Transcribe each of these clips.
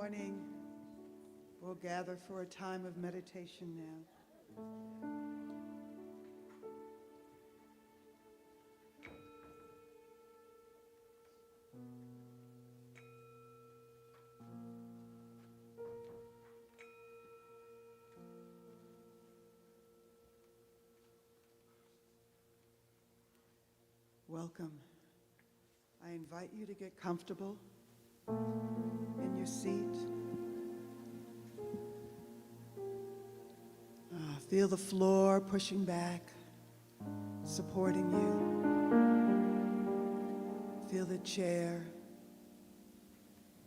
morning. We'll gather for a time of meditation now. Welcome. I invite you to get comfortable in your seat. Feel the floor pushing back, supporting you. Feel the chair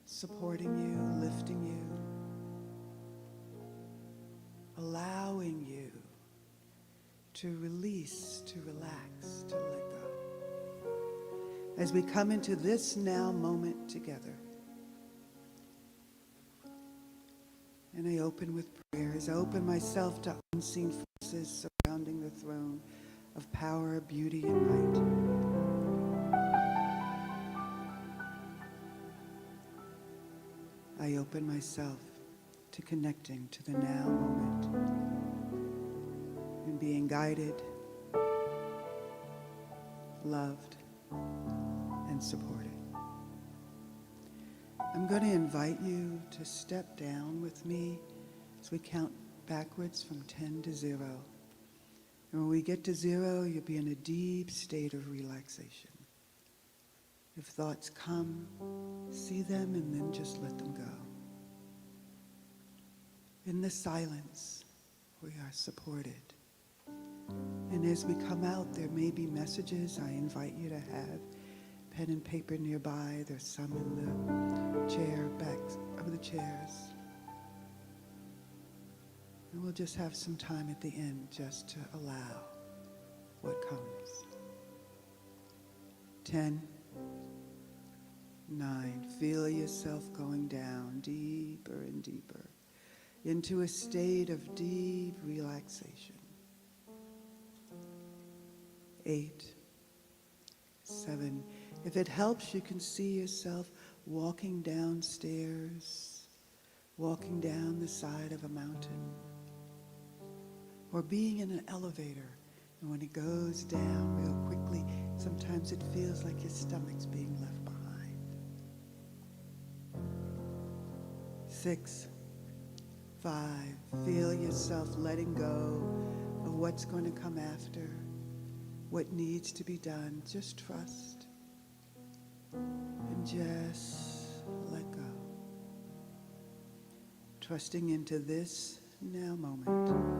supporting you, lifting you, allowing you to release, to relax, to let go. As we come into this now moment together, and I open with prayers. I open myself to unseen forces surrounding the throne of power, beauty, and might. I open myself to connecting to the now moment and being guided, loved, and supported. I'm going to invite you to step down with me as we count backwards from 10 to 0. And when we get to 0, you'll be in a deep state of relaxation. If thoughts come, see them and then just let them go. In the silence, we are supported. And as we come out, there may be messages I invite you to have. Pen and paper nearby. There's some in the chair, backs of the chairs. And we'll just have some time at the end just to allow what comes. 10, 9, feel yourself going down deeper and deeper into a state of deep relaxation. 8, 7, if it helps, you can see yourself walking downstairs, walking down the side of a mountain, or being in an elevator, and when it goes down real quickly, sometimes it feels like your stomach's being left behind. 6, 5, feel yourself letting go of what's going to come after, what needs to be done. Just trust and just let go. Trusting into this now moment.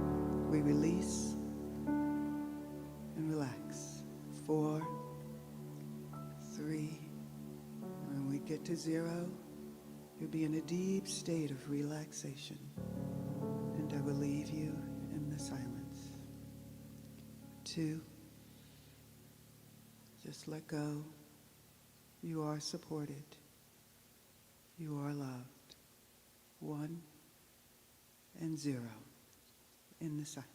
We release and relax. 4, 3, when we get to 0, you'll be in a deep state of relaxation. And I will leave you in the silence. 2, just let go. You are supported. You are loved. 1 and 0 in the silence.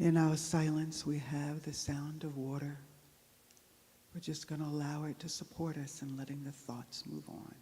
In our silence, we have the sound of water. We're just going to allow it to support us in letting the thoughts move on.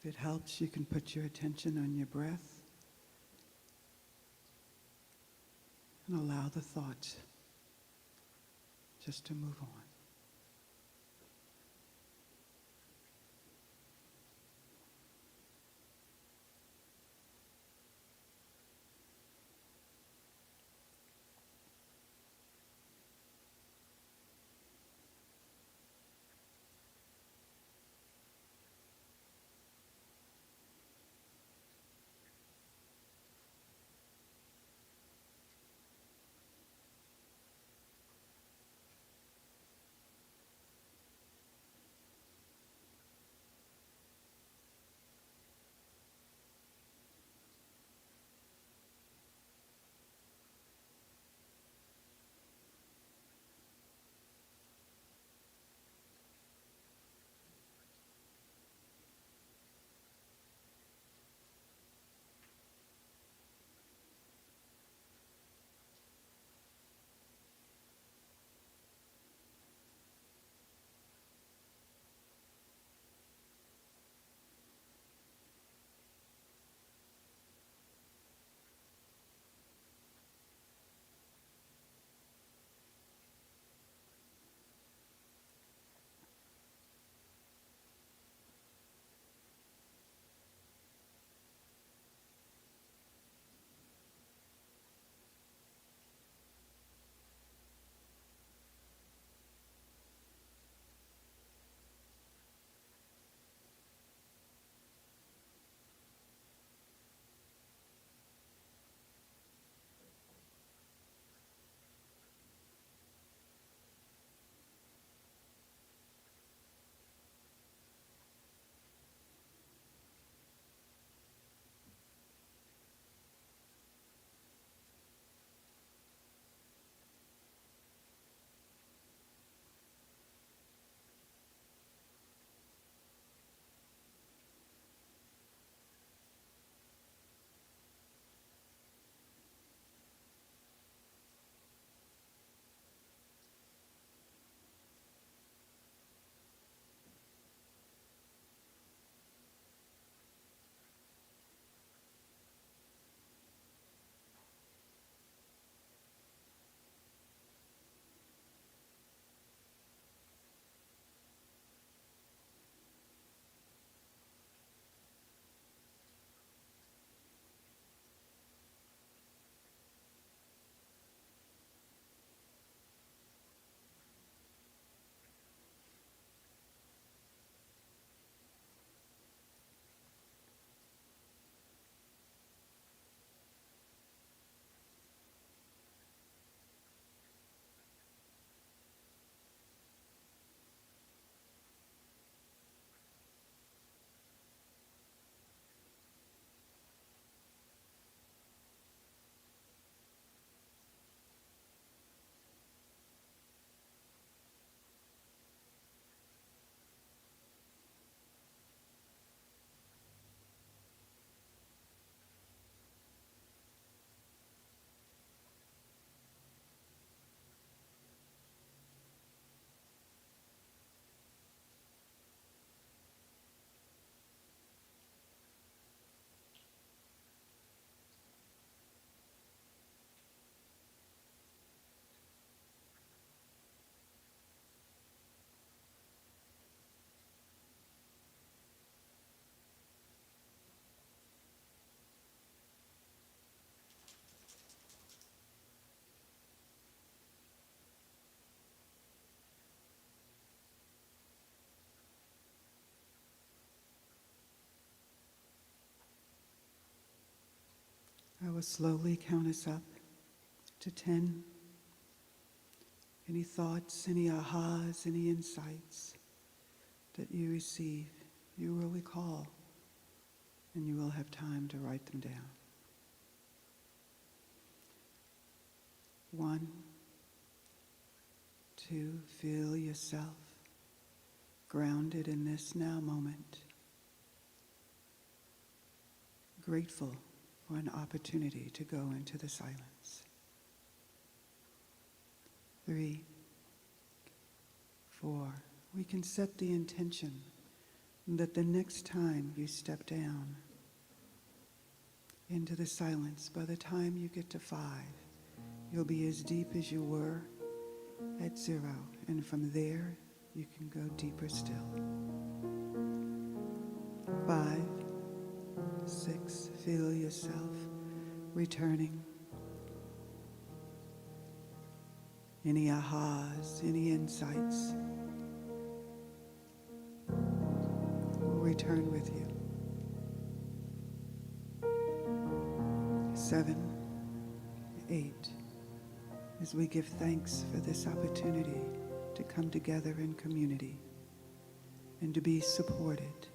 If it helps, you can put your attention on your breath and allow the thoughts just to move on. slowly count us up to 10. Any thoughts, any ahas, any insights that you receive, you will recall, and you will have time to write them down. 1, 2, feel yourself grounded in this now moment, grateful for an opportunity to go into the silence. 3, 4, we can set the intention that the next time you step down into the silence, by the time you get to 5, you'll be as deep as you were at 0, and from there you can go deeper still. 5, 6, feel yourself returning. Any ahas, any insights will return with you. 7, 8, as we give thanks for this opportunity to come together in community and to be supported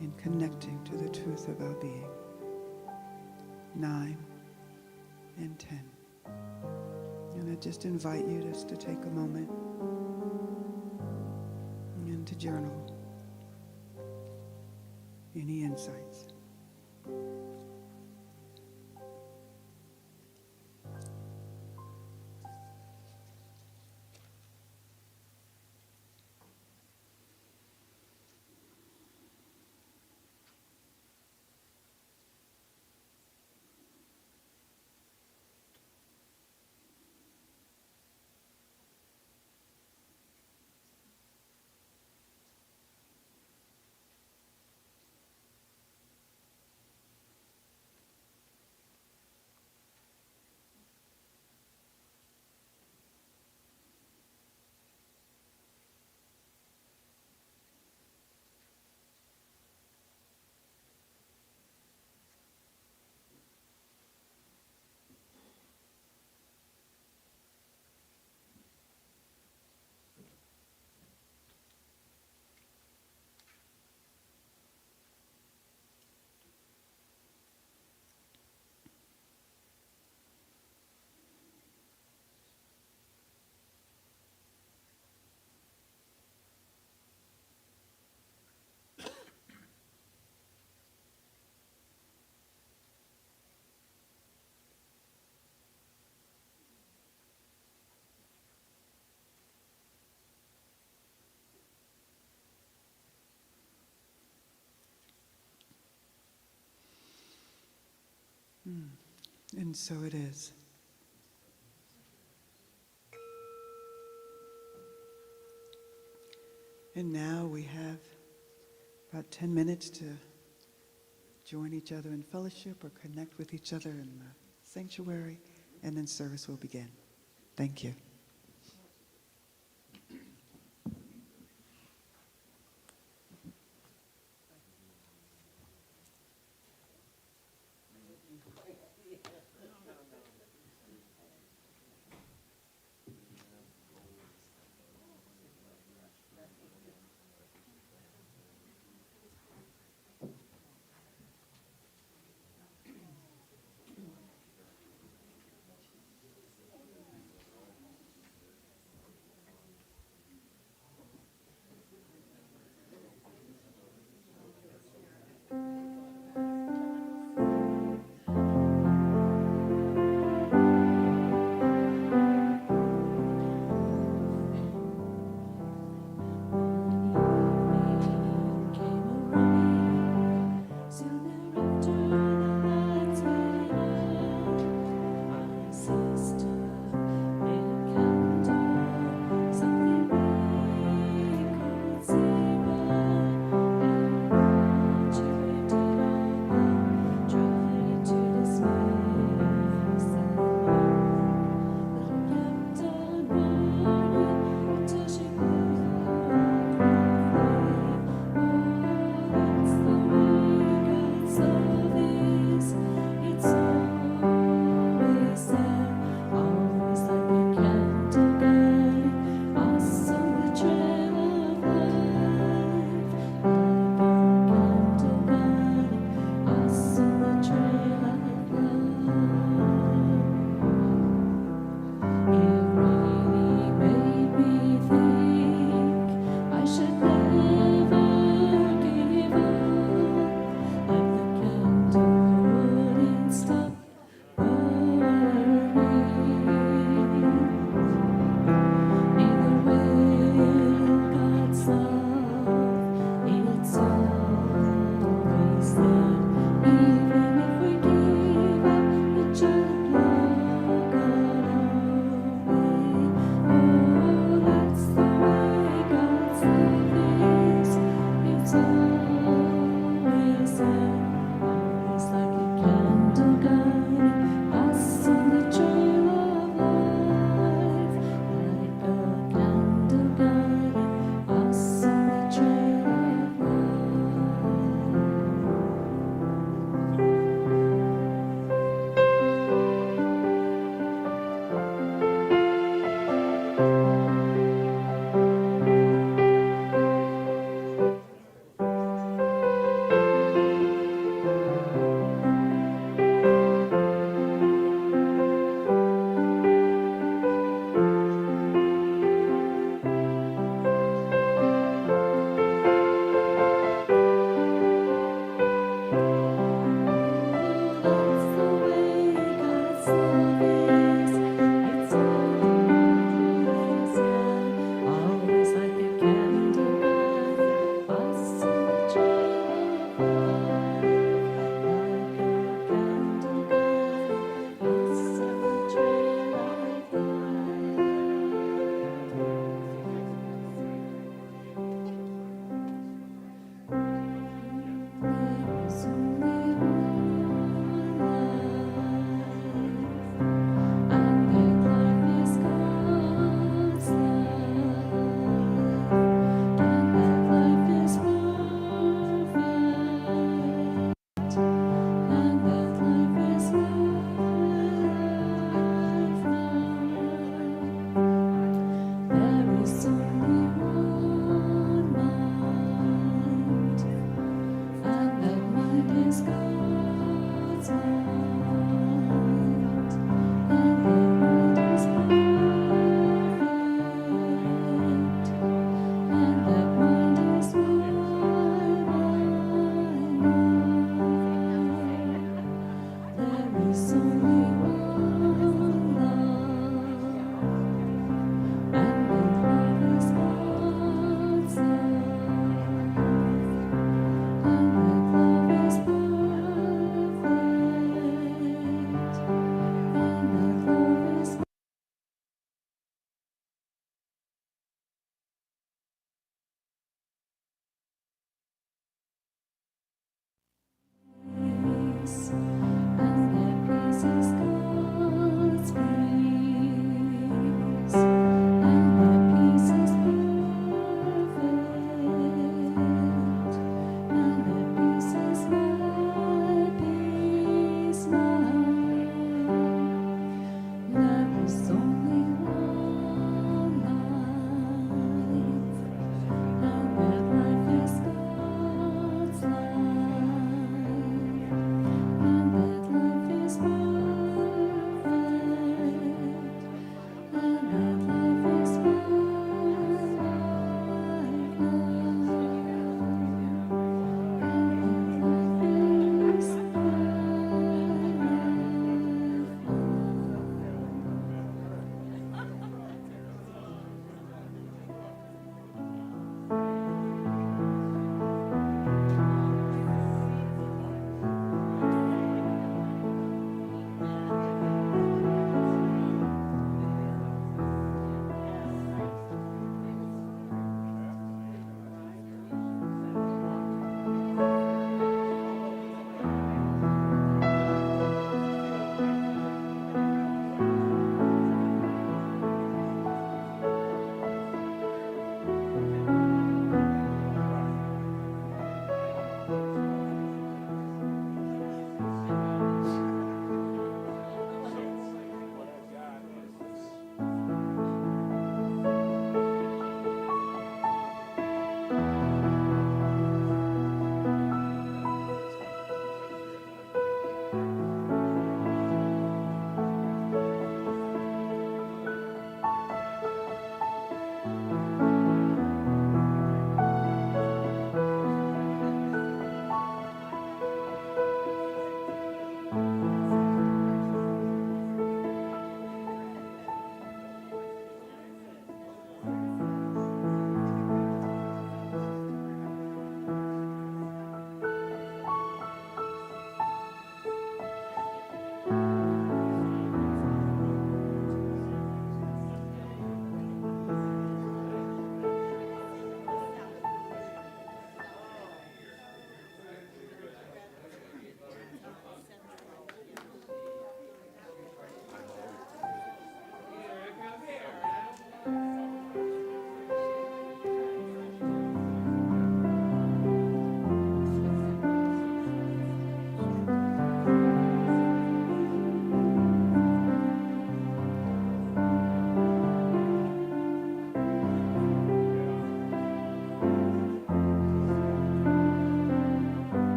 in connecting to the truth of our being. 9 and 10. And I just invite you just to take a moment and to journal any insights. And so it is. And now we have about 10 minutes to join each other in fellowship or connect with each other in the sanctuary, and then service will begin. Thank you.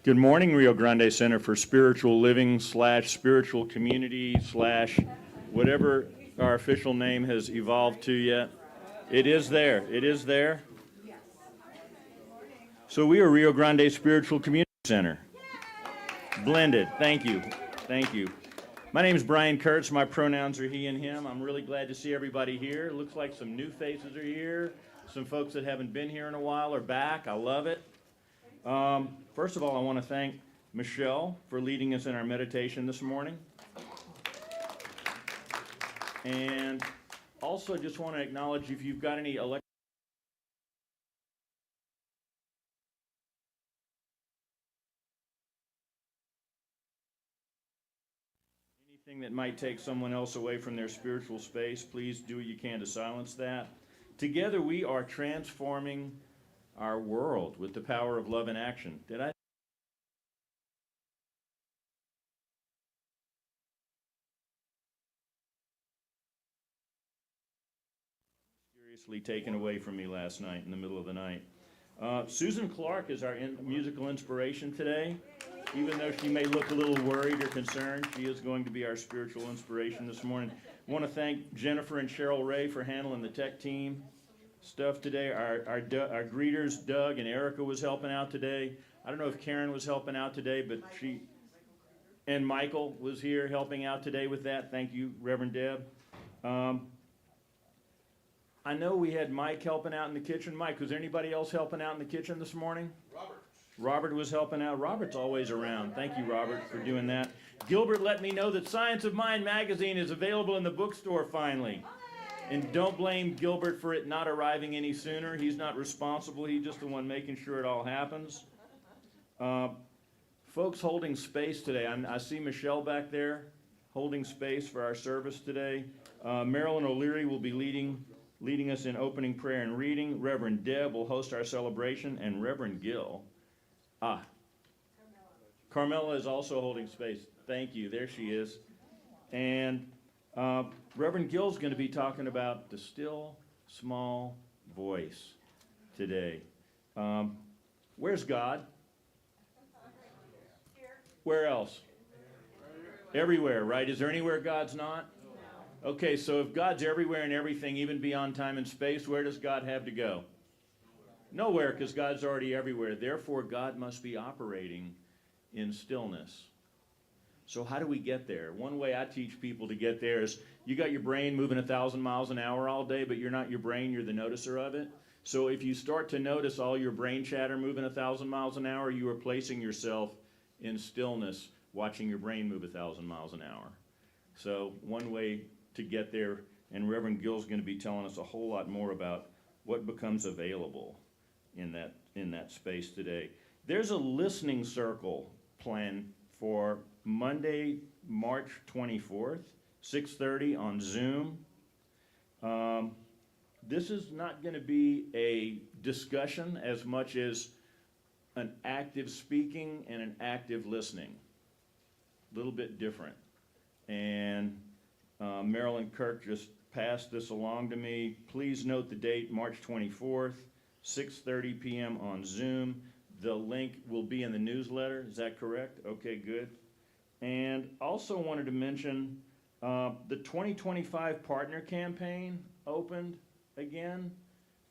Good morning, Rio Grande Center for Spiritual Living / Spiritual Community / whatever our official name has evolved to yet. It is there. It is there. So we are Rio Grande Spiritual Community Center. Blended. Thank you. Thank you. My name is Brian Kurtz. My pronouns are he and him. I'm really glad to see everybody here. It looks like some new faces are here. Some folks that haven't been here in a while are back. I love it. First of all, I want to thank Michelle for leading us in our meditation this morning. And also just want to acknowledge if you've got any anything that might take someone else away from their spiritual space, please do what you can to silence that. Together we are transforming our world with the power of love and action. Did I? Seriously taken away from me last night in the middle of the night. Susan Clark is our musical inspiration today. Even though she may look a little worried or concerned, she is going to be our spiritual inspiration this morning. I want to thank Jennifer and Cheryl Ray for handling the tech team stuff today. Our greeters, Doug and Erica, was helping out today. I don't know if Karen was helping out today, but and Michael was here helping out today with that. Thank you, Reverend Deb. I know we had Mike helping out in the kitchen. Mike, was there anybody else helping out in the kitchen this morning? Robert was helping out. Robert's always around. Thank you, Robert, for doing that. Gilbert let me know that Science of Mind magazine is available in the bookstore finally. And don't blame Gilbert for it not arriving any sooner. He's not responsible. He's just the one making sure it all happens. Folks holding space today. I see Michelle back there holding space for our service today. Marilyn O'Leary will be leading us in opening prayer and reading. Reverend Deb will host our celebration, and Reverend Gill. Carmela is also holding space. Thank you. There she is. And Reverend Gill's going to be talking about the still, small voice today. Where's God? Where else? Everywhere, right? Is there anywhere God's not? Okay, so if God's everywhere and everything, even beyond time and space, where does God have to go? Nowhere, because God's already everywhere. Therefore, God must be operating in stillness. So how do we get there? One way I teach people to get there is you got your brain moving 1,000 miles an hour all day, but you're not your brain, you're the noticer of it. So if you start to notice all your brain chatter moving 1,000 miles an hour, you are placing yourself in stillness, watching your brain move 1,000 miles an hour. So one way to get there, and Reverend Gill's going to be telling us a whole lot more about what becomes available in that space today. There's a listening circle planned for Monday, March 24th, 6:30 on Zoom. This is not going to be a discussion as much as an active speaking and an active listening. A little bit different. And Marilyn Kirk just passed this along to me. Please note the date, March 24th, 6:30 p.m. on Zoom. The link will be in the newsletter. Is that correct? Okay, good. And also wanted to mention the 2025 Partner Campaign opened again.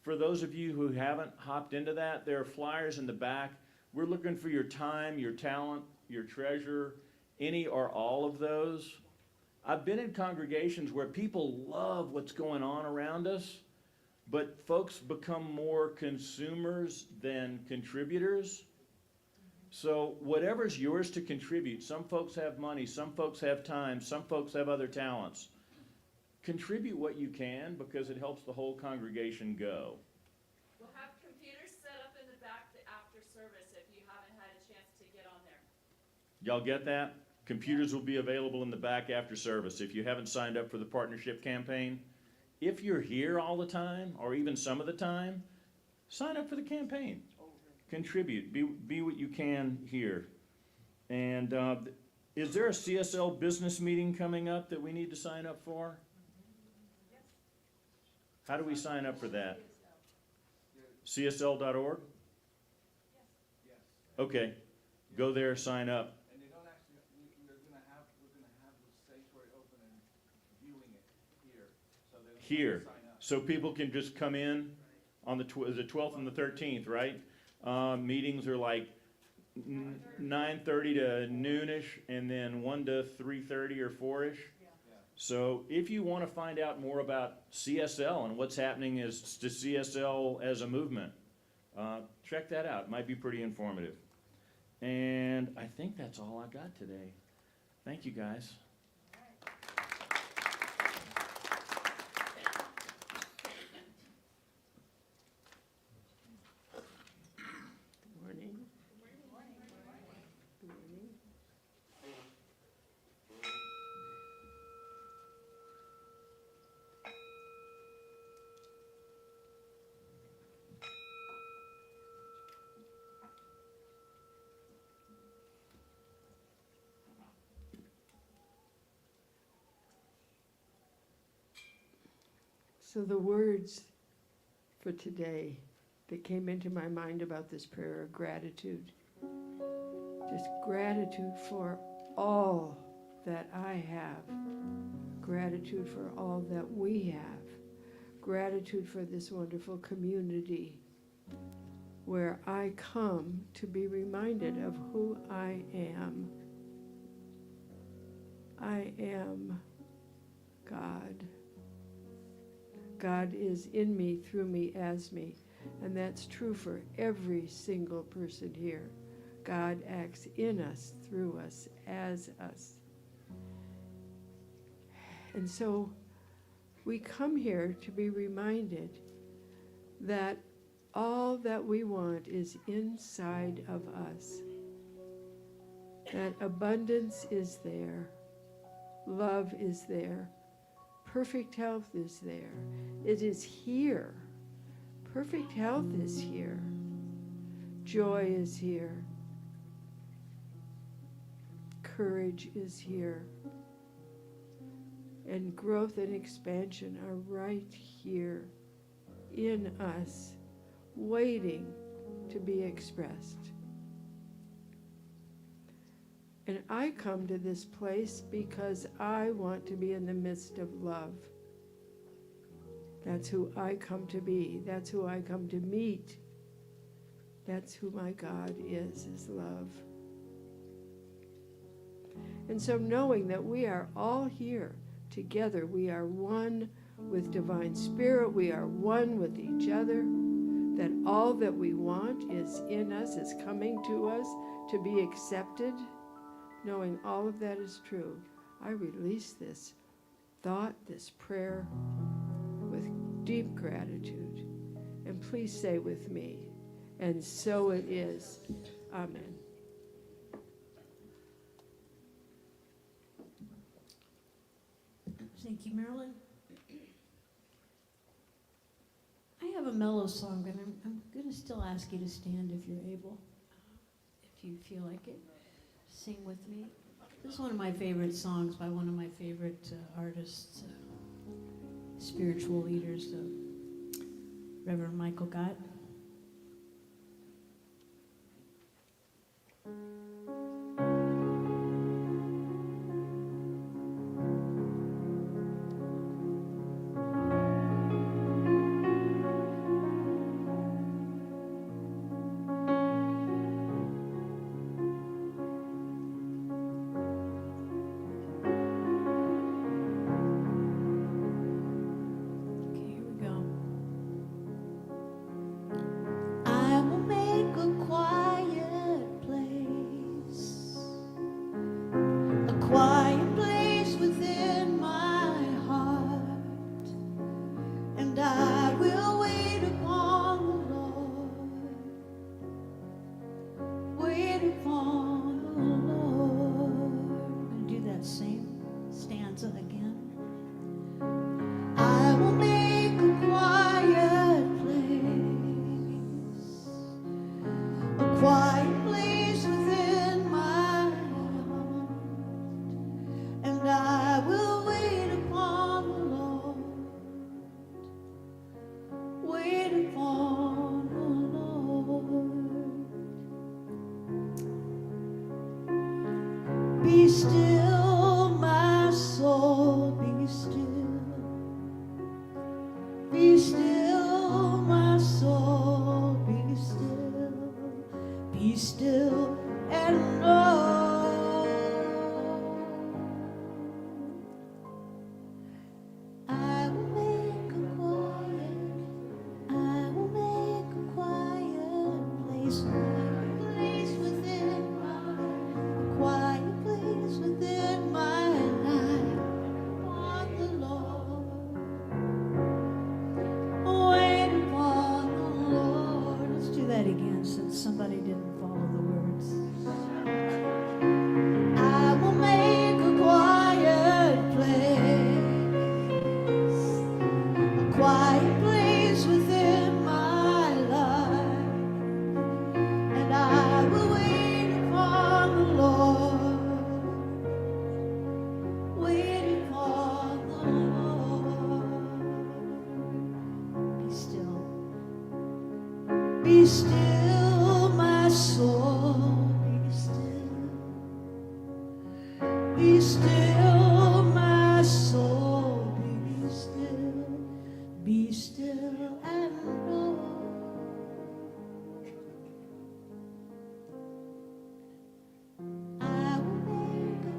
For those of you who haven't hopped into that, there are flyers in the back. We're looking for your time, your talent, your treasure, any or all of those. I've been in congregations where people love what's going on around us, but folks become more consumers than contributors. So whatever's yours to contribute, some folks have money, some folks have time, some folks have other talents. Contribute what you can because it helps the whole congregation go. We'll have computers set up in the back after service if you haven't had a chance to get on there. Y'all get that? Computers will be available in the back after service. If you haven't signed up for the partnership campaign, if you're here all the time, or even some of the time, sign up for the campaign. Contribute. Be what you can here. And is there a CSL business meeting coming up that we need to sign up for? Yes. How do we sign up for that? CSL.org? Yes. Okay. Go there, sign up. And they don't actually, we're gonna have the sanctuary open and viewing it here, so they don't have to Here. sign up. So people can just come in on the 12th and the 13th, right? Meetings are like 9:30 to noonish, and then 1 to 3:30 or 4ish. Yeah. So if you want to find out more about CSL and what's happening as to CSL as a movement, check that out. It might be pretty informative. And I think that's all I got today. Thank you, guys. Morning. Good morning. So the words for today that came into my mind about this prayer are gratitude. Just gratitude for all that I have. Gratitude for all that we have. Gratitude for this wonderful community where I come to be reminded of who I am. I am God. God is in me, through me, as me. And that's true for every single person here. God acts in us, through us, as us. And so we come here to be reminded that all that we want is inside of us. That abundance is there. Love is there. Perfect health is there. It is here. Perfect health is here. Joy is here. Courage is here. And growth and expansion are right here in us, waiting to be expressed. And I come to this place because I want to be in the midst of love. That's who I come to be. That's who I come to meet. That's who my God is love. And so knowing that we are all here together, we are one with Divine Spirit, we are one with each other, that all that we want is in us, is coming to us to be accepted. Knowing all of that is true, I release this thought, this prayer, with deep gratitude. And please say with me, and so it is. Amen. Thank you, Marilyn. I have a mellow song, but I'm going to still ask you to stand if you're able, if you feel like it. Sing with me. This is one of my favorite songs by one of my favorite artists, spiritual leaders, Reverend Michael Gott. Okay, here we go. Be still, my soul, be still. Be still, my soul, be still. Be still and know I will make a quiet place, within quiet place within my life. On the Lord, wait upon the Lord. Let's do that again since somebody didn't follow the words. I will make a quiet place within my life, and I will wait upon the Lord, wait upon the Lord. Be still, be still, my soul, be still. Be still, my soul, be still. Be still and know I will make a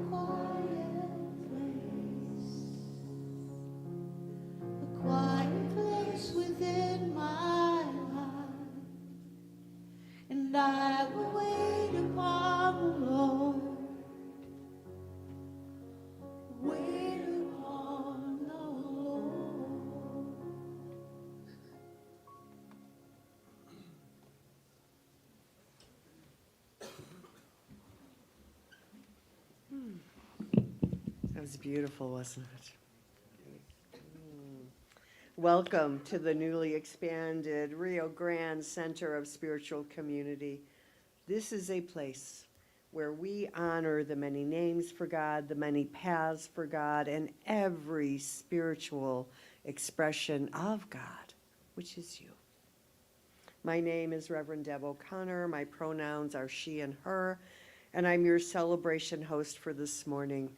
quiet place within my life, and I will wait upon the Lord. Wait upon the Lord. That was beautiful, wasn't it? Welcome to the newly expanded Rio Grande Center of Spiritual Community. This is a place where we honor the many names for God, the many paths for God, and every spiritual expression of God, which is you. My name is Reverend Deb O'Connor. My pronouns are she and her, and I'm your celebration host for this morning.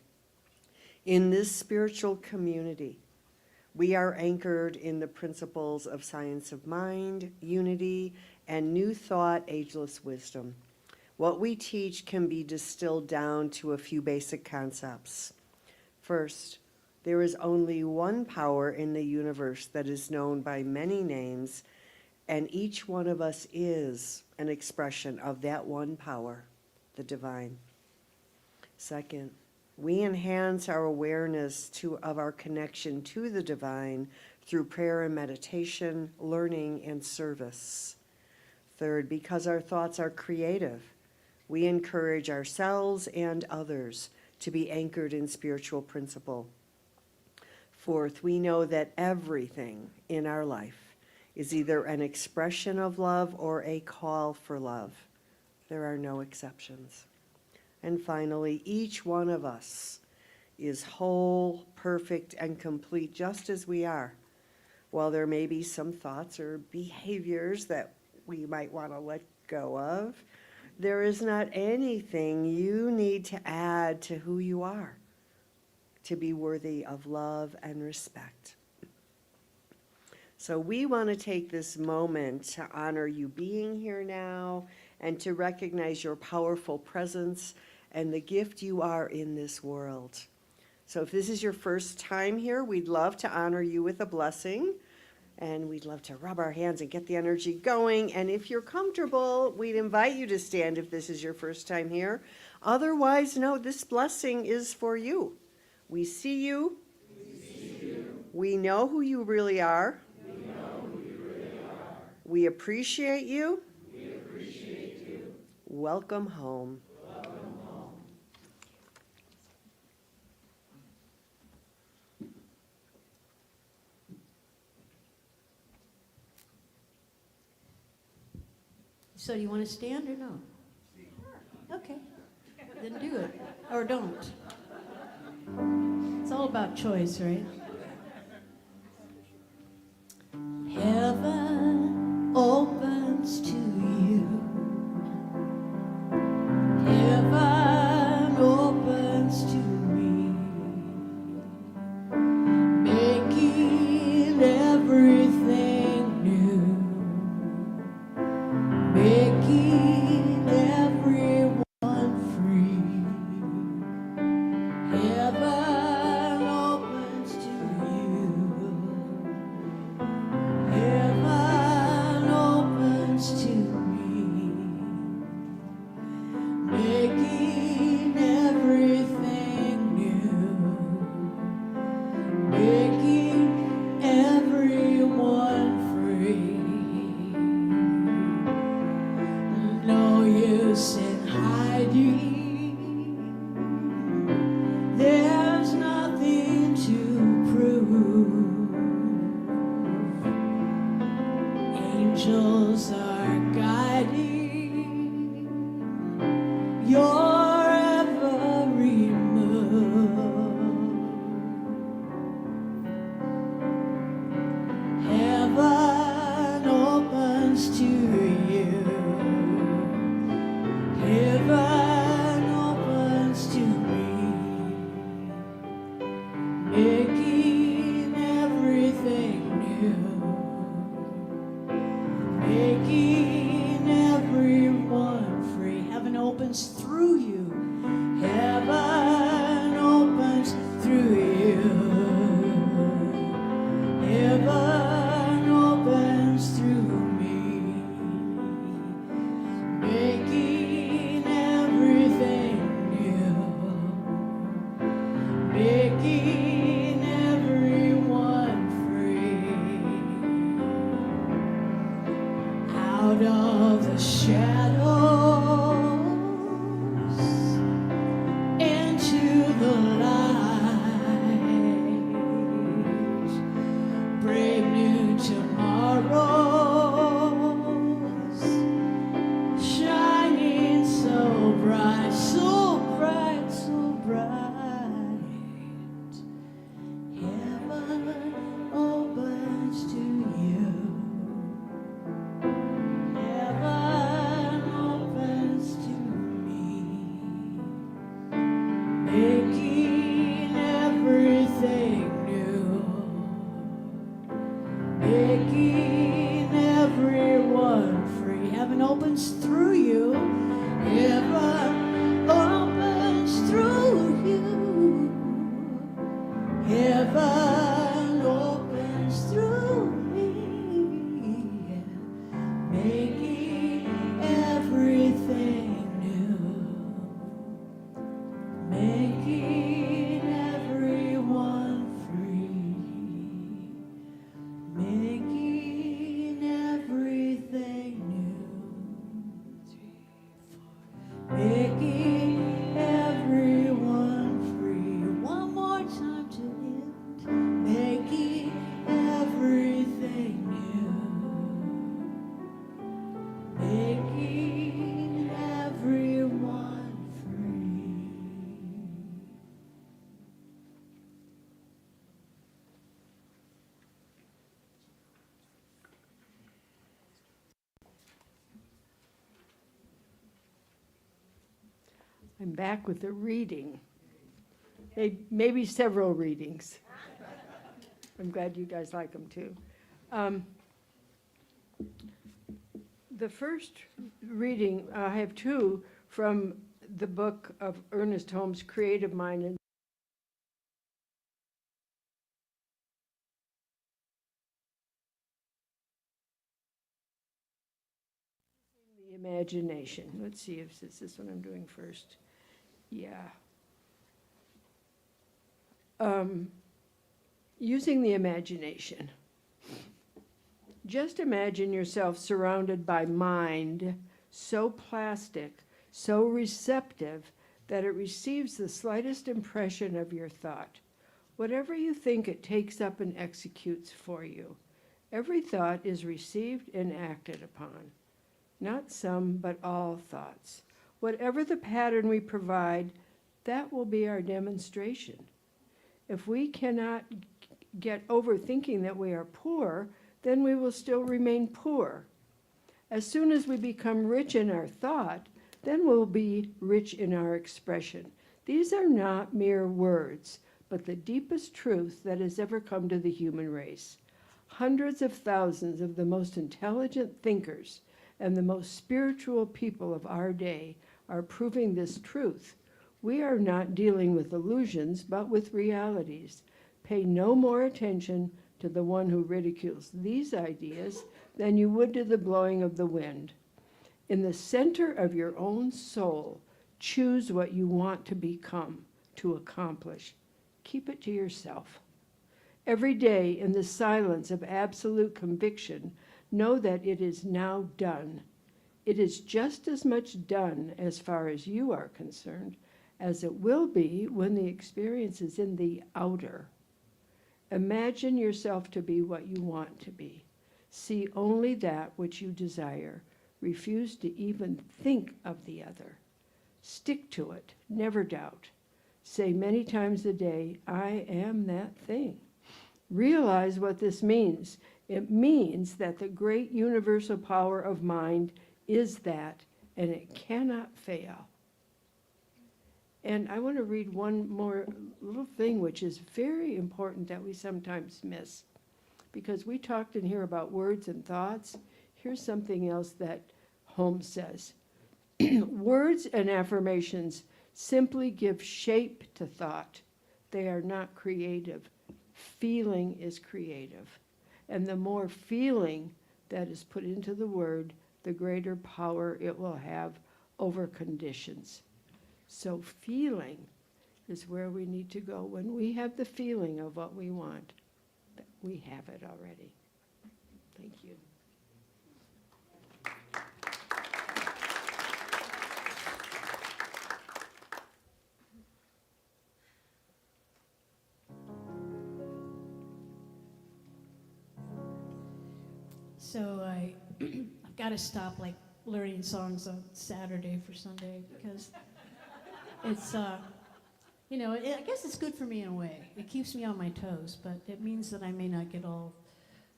In this spiritual community, we are anchored in the principles of science of mind, unity, and new thought, ageless wisdom. What we teach can be distilled down to a few basic concepts. First, there is only one power in the universe that is known by many names, and each one of us is an expression of that one power, the divine. Second, we enhance our awareness of our connection to the divine through prayer and meditation, learning, and service. Third, because our thoughts are creative, we encourage ourselves and others to be anchored in spiritual principle. Fourth, we know that everything in our life is either an expression of love or a call for love. There are no exceptions. And finally, each one of us is whole, perfect, and complete just as we are. While there may be some thoughts or behaviors that we might want to let go of, there is not anything you need to add to who you are to be worthy of love and respect. So we want to take this moment to honor you being here now and to recognize your powerful presence and the gift you are in this world. So if this is your first time here, we'd love to honor you with a blessing, and we'd love to rub our hands and get the energy going. And if you're comfortable, we'd invite you to stand if this is your first time here. Otherwise, no, this blessing is for you. We see you. We know who you really are. We appreciate you. Welcome home. So do you want to stand or no? Okay, then do it, or don't. It's all about choice, right? Heaven opens to you. Heaven opens loose and hiding. There's nothing to prove. Angels are guiding your every move. Heaven opens to you. Heaven opens to me, making everything new, making everyone free. Heaven opens through you. Heaven opens through you. Heaven opens through me, making everything new, making everyone free. Out of the shadows into the light, brave new tomorrows, shining so bright, so bright, so bright. Heaven opens to you. Heaven opens to me, making everything new, making everyone free. Heaven opens through you. Heaven opens through you. Heaven opens through me, making everything new, making everyone free, making everything new, making everyone free. One more time to end, making everything new, making everyone free. I'm back with a reading. Maybe several readings. I'm glad you guys like them too. The first reading, I have two from the book of Ernest Holmes, Creative Mind and the Imagination. Let's see if this is what I'm doing first. Yeah. Using the imagination. Just imagine yourself surrounded by mind so plastic, so receptive, that it receives the slightest impression of your thought. Whatever you think, it takes up and executes for you. Every thought is received and acted upon. Not some, but all thoughts. Whatever the pattern we provide, that will be our demonstration. If we cannot get over thinking that we are poor, then we will still remain poor. As soon as we become rich in our thought, then we'll be rich in our expression. These are not mere words, but the deepest truth that has ever come to the human race. Hundreds of thousands of the most intelligent thinkers and the most spiritual people of our day are proving this truth. We are not dealing with illusions, but with realities. Pay no more attention to the one who ridicules these ideas than you would to the blowing of the wind. In the center of your own soul, choose what you want to become, to accomplish. Keep it to yourself. Every day, in the silence of absolute conviction, know that it is now done. It is just as much done as far as you are concerned as it will be when the experience is in the outer. Imagine yourself to be what you want to be. See only that which you desire. Refuse to even think of the other. Stick to it, never doubt. Say many times a day, I am that thing. Realize what this means. It means that the great universal power of mind is that, and it cannot fail. And I want to read one more little thing, which is very important that we sometimes miss. Because we talked in here about words and thoughts. Here's something else that Holmes says. Words and affirmations simply give shape to thought. They are not creative. Feeling is creative. And the more feeling that is put into the word, the greater power it will have over conditions. So feeling is where we need to go. When we have the feeling of what we want, we have it already. Thank you. So I've got to stop like learning songs on Saturday for Sunday because it's, you know, I guess it's good for me in a way. It keeps me on my toes, but it means that I may not get all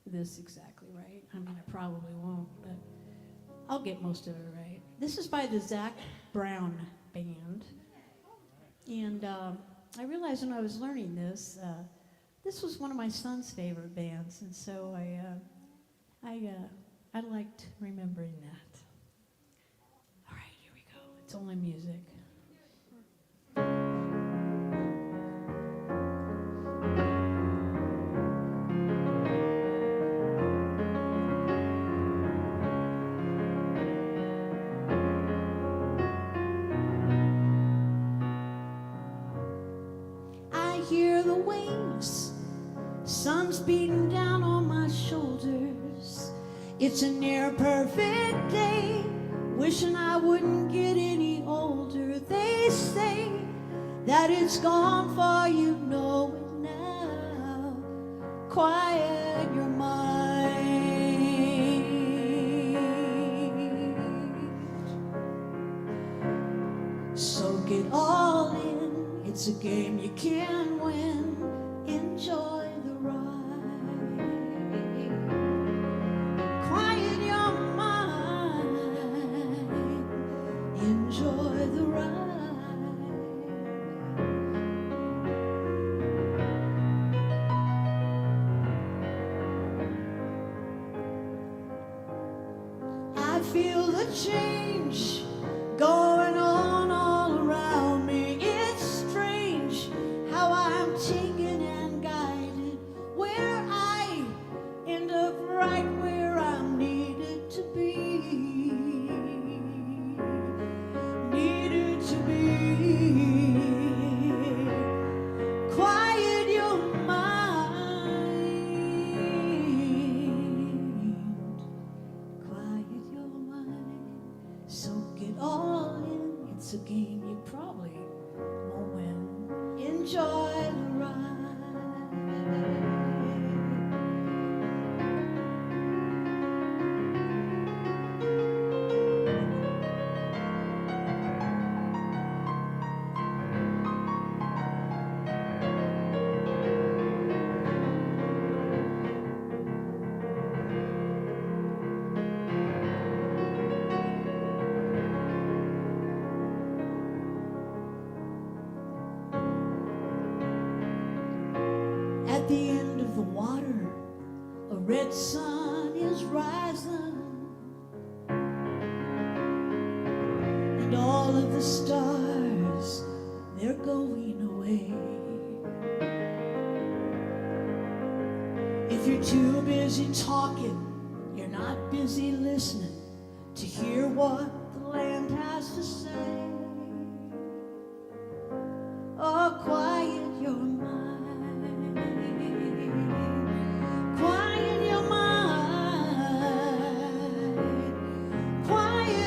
this exactly right. I mean, I probably won't, but I'll get most of it right. This is by the Zac Brown Band. And I realized when I was learning this, this was one of my son's favorite bands, and so I liked remembering that. All right, here we go. It's only music. I hear the waves, sun's beating down on my shoulders. It's a near perfect day, wishing I wouldn't get any older. They say that it's gone for, you know it now. Quiet your mind. Soak it all in, it's a game you can win. Enjoy the ride. Quiet your mind. Enjoy the ride. I feel the change going on all around me. It's strange how I'm taken and guided, where I end up right where I'm needed to be. Needed to be. Quiet your mind. Quiet your mind. Soak it all in. It's a game you probably won't win. Enjoy the ride. At the end of the water, a red sun is rising, and all of the stars, they're going away. If you're too busy talking, you're not busy listening to hear what the land has to say. Oh, quiet your mind. Quiet your mind. Quiet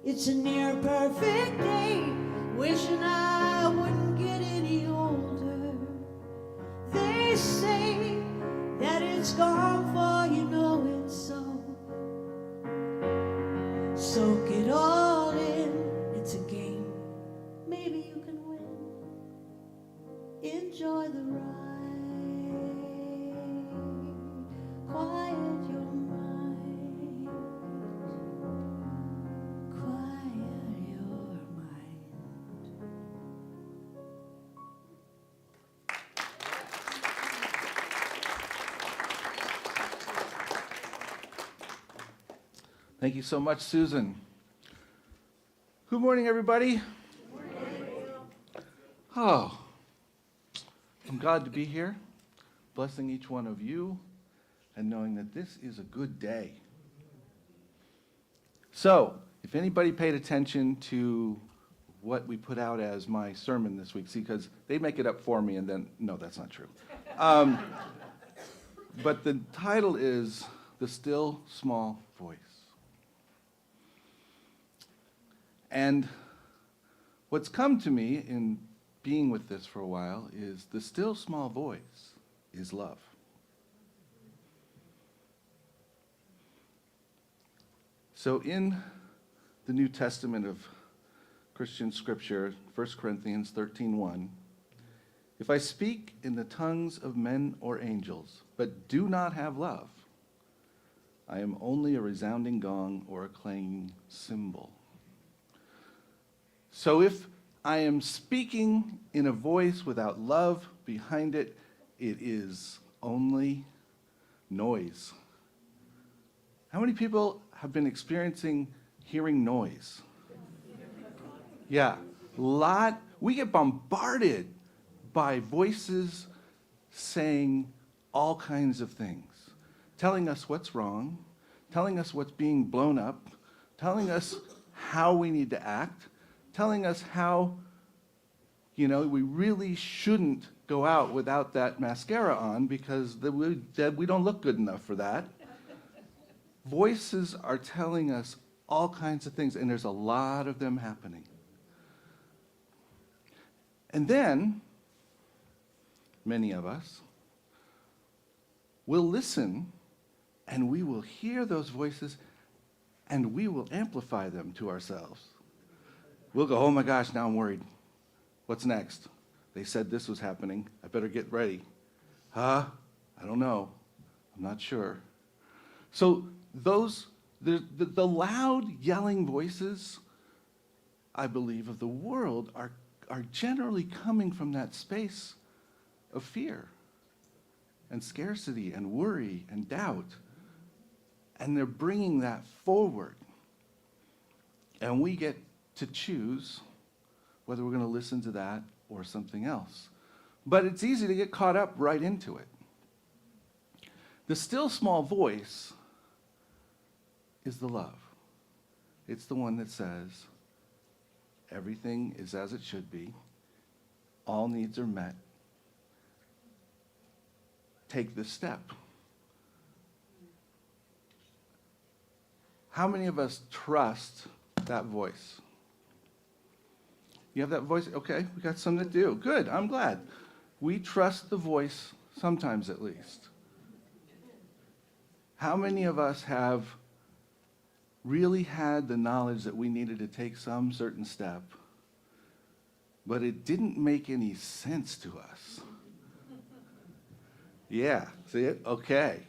It's a near perfect day, wishing I wouldn't get any older. They say that it's gone for you know it's so. Soak it all in, it's a game, maybe you can win. Enjoy the ride, quiet your mind, quiet your mind. Thank you so much, Susan. Good morning, everybody. Oh, I'm glad to be here, blessing each one of you, and knowing that this is a good day. So, if anybody paid attention to what we put out as my sermon this week, see, because they make it up for me, and then, no, that's not true. But the title is The Still Small Voice. And what's come to me in being with this for a while is the still small voice is love. So in the New Testament of Christian scripture, 1 Corinthians 13:1, if I speak in the tongues of men or angels, but do not have love, I am only a resounding gong or a clanging cymbal. So if I am speaking in a voice without love behind it, it is only noise. How many people have been experiencing hearing noise? Yeah, we get bombarded by voices saying all kinds of things, telling us what's wrong, telling us what's being blown up, telling us how we need to act, telling us how, we really shouldn't go out without that mascara on because we don't look good enough for that. Voices are telling us all kinds of things, and there's a lot of them happening. And then, many of us will listen, and we will hear those voices, and we will amplify them to ourselves. We'll go, oh my gosh, now I'm worried. What's next? They said this was happening. I better get ready. I don't know. I'm not sure. So the loud yelling voices, I believe, of the world are generally coming from that space of fear and scarcity and worry and doubt. And they're bringing that forward. And we get to choose whether we're going to listen to that or something else. But it's easy to get caught up right into it. The still small voice is the love. It's the one that says, everything is as it should be. All needs are met. Take this step. How many of us trust that voice? You have that voice? Okay, we got some that do. Good, I'm glad. We trust the voice sometimes at least. How many of us have really had the knowledge that we needed to take some certain step, but it didn't make any sense to us? Yeah, see it? Okay.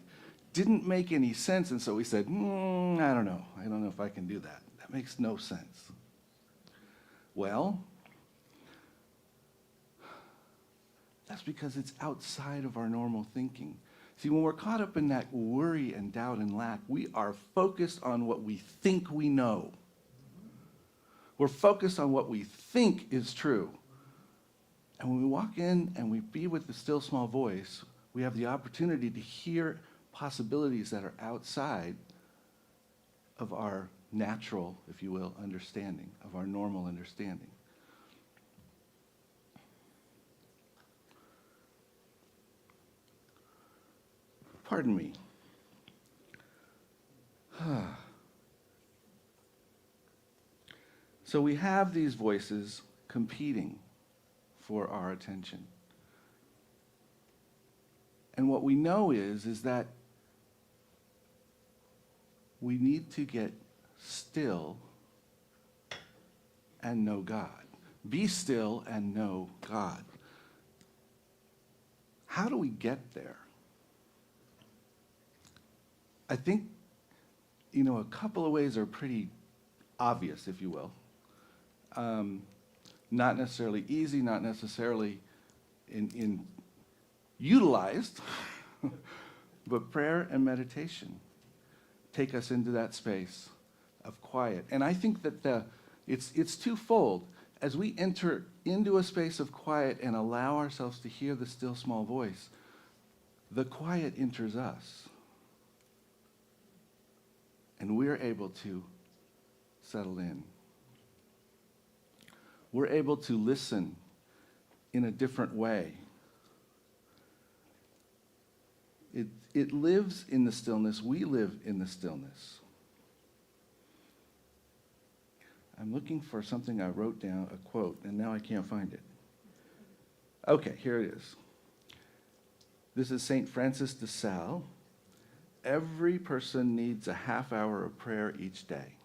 Didn't make any sense, and so we said, I don't know. I don't know if I can do that. That makes no sense. Well, that's because it's outside of our normal thinking. See, when we're caught up in that worry and doubt and lack, we are focused on what we think we know. We're focused on what we think is true. And when we walk in and we be with the still small voice, we have the opportunity to hear possibilities that are outside of our natural, if you will, understanding, of our normal understanding. Pardon me. So we have these voices competing for our attention. And what we know is that we need to get still and know God. Be still and know God. How do we get there? I think, a couple of ways are pretty obvious, if you will. Not necessarily easy, not necessarily in utilized, but prayer and meditation take us into that space of quiet. And I think that it's twofold. As we enter into a space of quiet and allow ourselves to hear the still small voice, the quiet enters us. And we're able to settle in. We're able to listen in a different way. It lives in the stillness. We live in the stillness. I'm looking for something I wrote down, a quote, and now I can't find it. Okay, here it is. This is St. Francis de Sales. Every person needs a half hour of prayer each day,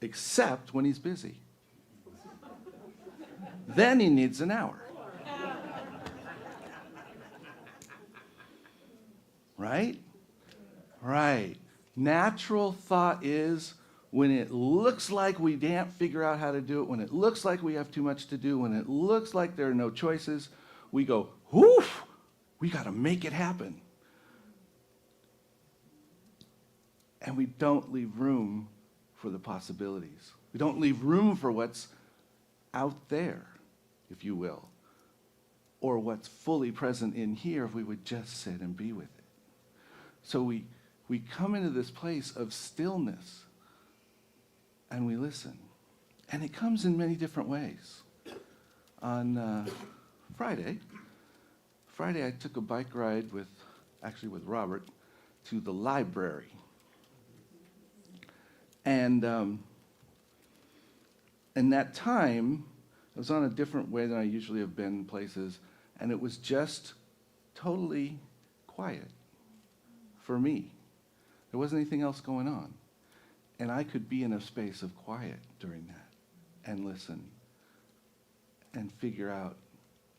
except when he's busy. Then he needs an hour. Right? Right. Natural thought is when it looks like we can't figure out how to do it, when it looks like we have too much to do, when it looks like there are no choices, we go, whoo, we got to make it happen. And we don't leave room for the possibilities. We don't leave room for what's out there, if you will, or what's fully present in here if we would just sit and be with it. So we come into this place of stillness and we listen. And it comes in many different ways. On Friday, I took a bike ride with Robert to the library. And in that time, I was on a different way than I usually have been in places, and it was just totally quiet for me. There wasn't anything else going on. And I could be in a space of quiet during that and listen and figure out,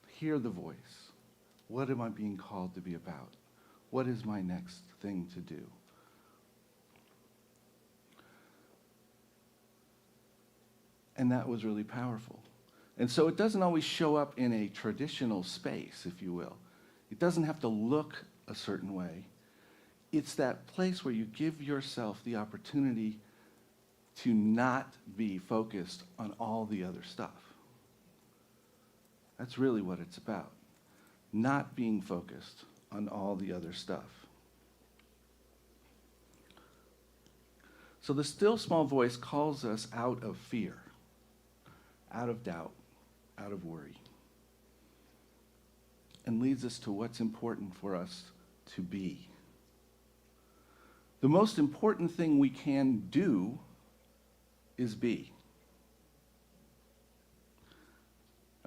hear the voice. What am I being called to be about? What is my next thing to do? And that was really powerful. And so it doesn't always show up in a traditional space, if you will. It doesn't have to look a certain way. It's that place where you give yourself the opportunity to not be focused on all the other stuff. That's really what it's about. Not being focused on all the other stuff. So the still small voice calls us out of fear, out of doubt, out of worry, and leads us to what's important for us to be. The most important thing we can do is be.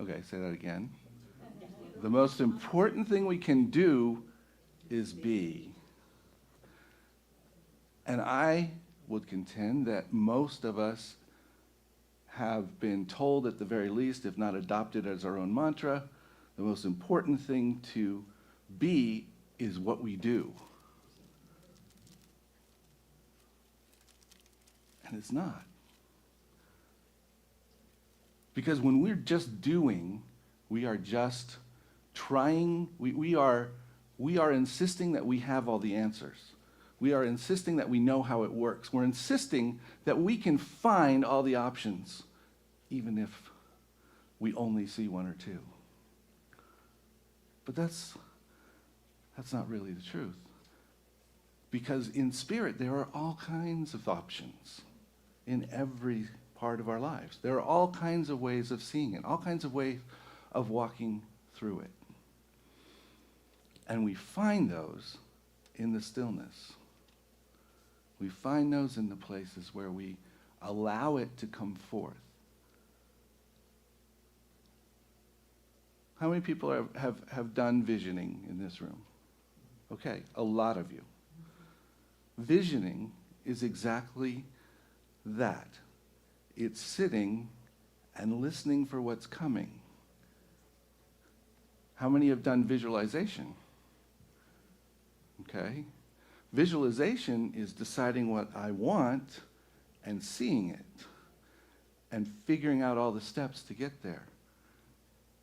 Okay, say that again. The most important thing we can do is be. And I would contend that most of us have been told, at the very least, if not adopted as our own mantra, the most important thing to be is what we do. And it's not. Because when we're just doing, we are just trying, we are insisting that we have all the answers. We are insisting that we know how it works. We're insisting that we can find all the options, even if we only see one or two. But that's not really the truth. Because in spirit, there are all kinds of options in every part of our lives. There are all kinds of ways of seeing it, all kinds of ways of walking through it. And we find those in the stillness. We find those in the places where we allow it to come forth How many people have done visioning in this room? Okay, a lot of you. Visioning is exactly that. It's sitting and listening for what's coming. How many have done visualization? Okay. Visualization is deciding what I want and seeing it and figuring out all the steps to get there.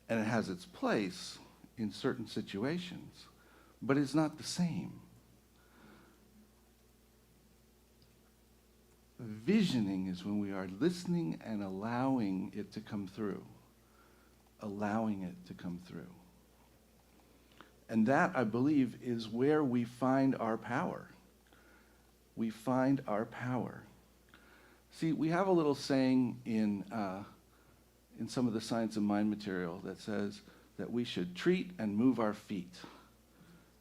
And it has its place in certain situations, but it's not the same. Visioning is when we are listening and allowing it to come through. Allowing it to come through. And that, I believe, is where we find our power. We find our power. See, we have a little saying in some of the Science of Mind material that says that we should treat and move our feet.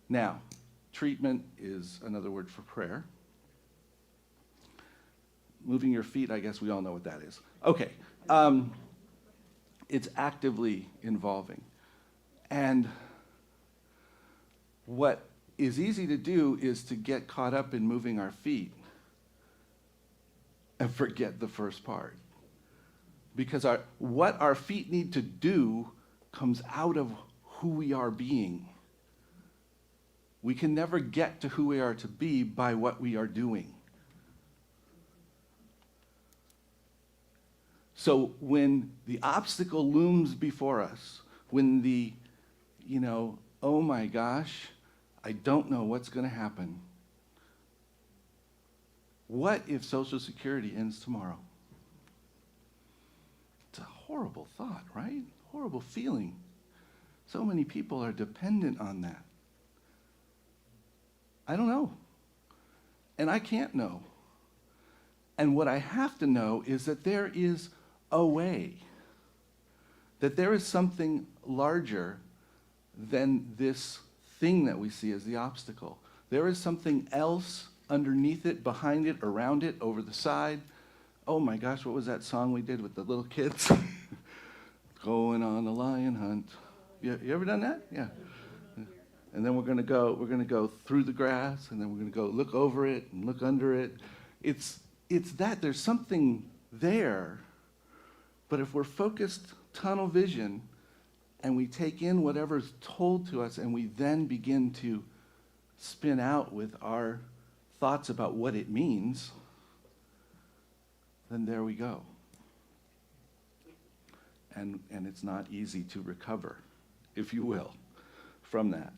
Now, treatment is another word for prayer. Moving your feet, I guess we all know what that is. Okay. It's actively involving. And what is easy to do is to get caught up in moving our feet and forget the first part. Because what our feet need to do comes out of who we are being. We can never get to who we are to be by what we are doing. So when the obstacle looms before us, when oh my gosh, I don't know what's going to happen. What if Social Security ends tomorrow? It's a horrible thought, right? Horrible feeling. So many people are dependent on that. I don't know. And I can't know. And what I have to know is that there is a way. That there is something larger than this thing that we see as the obstacle. There is something else underneath it, behind it, around it, over the side. Oh my gosh, what was that song we did with the little kids? Going on a lion hunt. You ever done that? Yeah. And then we're going to go through the grass, and then we're going to go look over it and look under it. It's that there's something there, but if we're focused tunnel vision and we take in whatever's told to us and we then begin to spin out with our thoughts about what it means, then there we go. And it's not easy to recover, if you will, from that.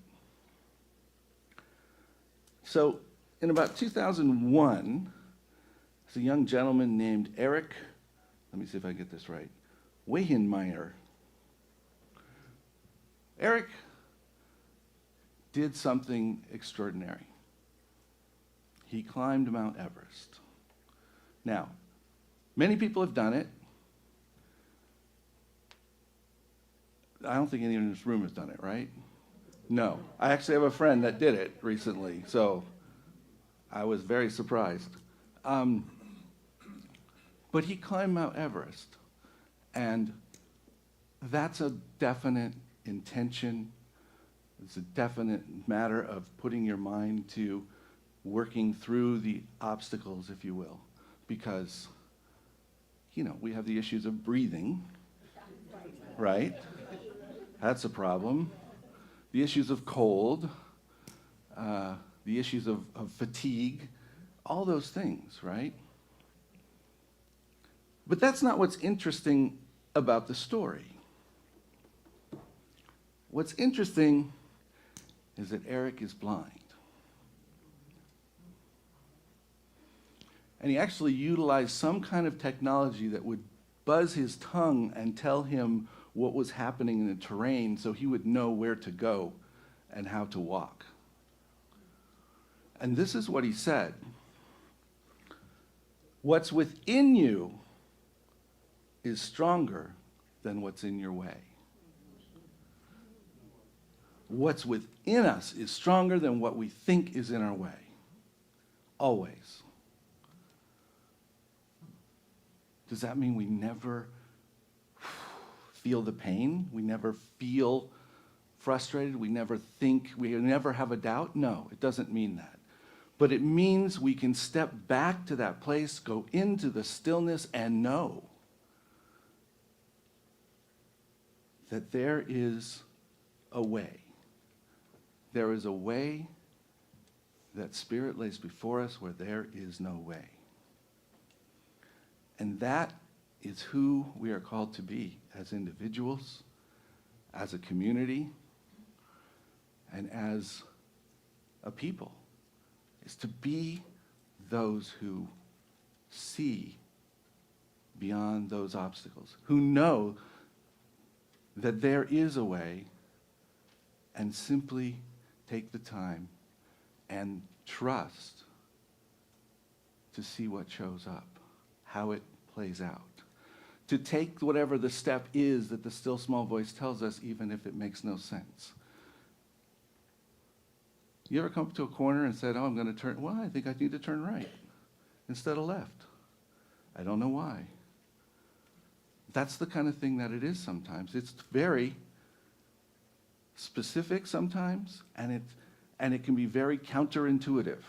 So in about 2001, there's a young gentleman named Eric, let me see if I get this right, Weihenmayer. Eric did something extraordinary. He climbed Mount Everest. Now, many people have done it. I don't think anyone in this room has done it, right? No. I actually have a friend that did it recently, so I was very surprised. But he climbed Mount Everest, and that's a definite intention. It's a definite matter of putting your mind to working through the obstacles, if you will, because, we have the issues of breathing, right? That's a problem. The issues of cold, the issues of fatigue, all those things, right? But that's not what's interesting about the story. What's interesting is that Eric is blind. And he actually utilized some kind of technology that would buzz his tongue and tell him what was happening in the terrain so he would know where to go and how to walk. And this is what he said. What's within you is stronger than what's in your way. What's within us is stronger than what we think is in our way. Always. Does that mean we never feel the pain. We never feel frustrated. We never have a doubt. No, it doesn't mean that. But it means we can step back to that place, go into the stillness, and know that there is a way. There is a way that Spirit lays before us where there is no way. And that is who we are called to be as individuals, as a community, and as a people, is to be those who see beyond those obstacles, who know that there is a way, and simply take the time and trust to see what shows up, how it plays out. To take whatever the step is that the still small voice tells us, even if it makes no sense. You ever come up to a corner and said, oh, I'm going to turn, well, I think I need to turn right instead of left. I don't know why. That's the kind of thing that it is sometimes. It's very specific sometimes, and it can be very counterintuitive,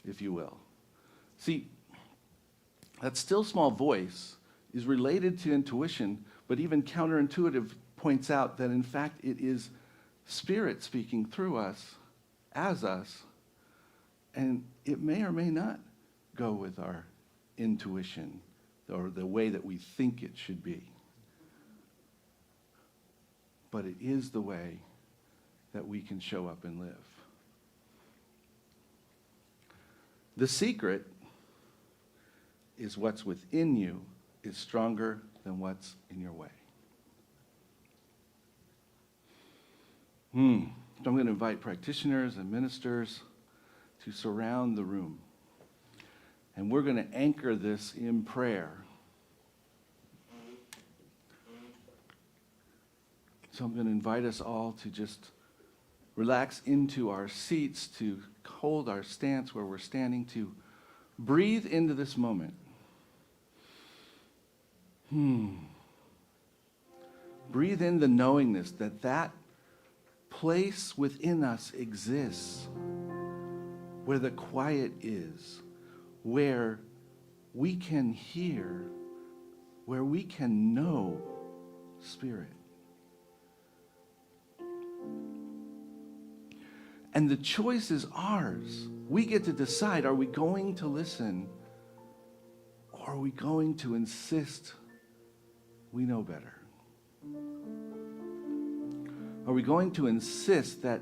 if you will. See, that still small voice is related to intuition, but even counterintuitive points out that in fact it is Spirit speaking through us, as us, and it may or may not go with our intuition or the way that we think it should be. But it is the way that we can show up and live. The secret is what's within you is stronger than what's in your way. So I'm going to invite practitioners and ministers to surround the room. And we're going to anchor this in prayer. So I'm going to invite us all to just relax into our seats, to hold our stance where we're standing, to breathe into this moment. Breathe in the knowingness that that place within us exists, where the quiet is, where we can hear, where we can know Spirit. And the choice is ours. We get to decide, are we going to listen, or are we going to insist we know better? Are we going to insist that